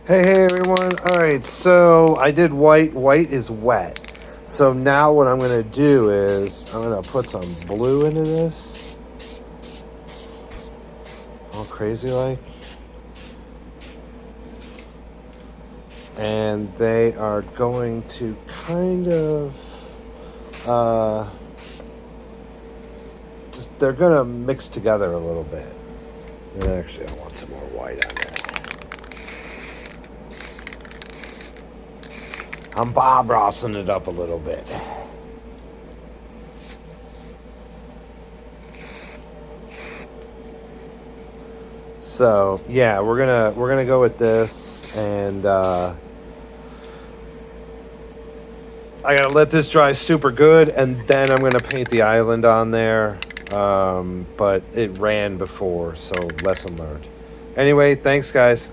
Hey everyone. All right, so I did white. White is wet. So now what I'm going to do is I'm going to put some blue into this. All crazy like. And they are going to kind of they're going to mix together a little bit. And actually, I want some more white on that. I'm Bob Rossing it up a little bit. So yeah, we're gonna go with this, and I gotta let this dry super good, and then I'm gonna paint the island on there. But it ran before, so lesson learned. Anyway, thanks guys.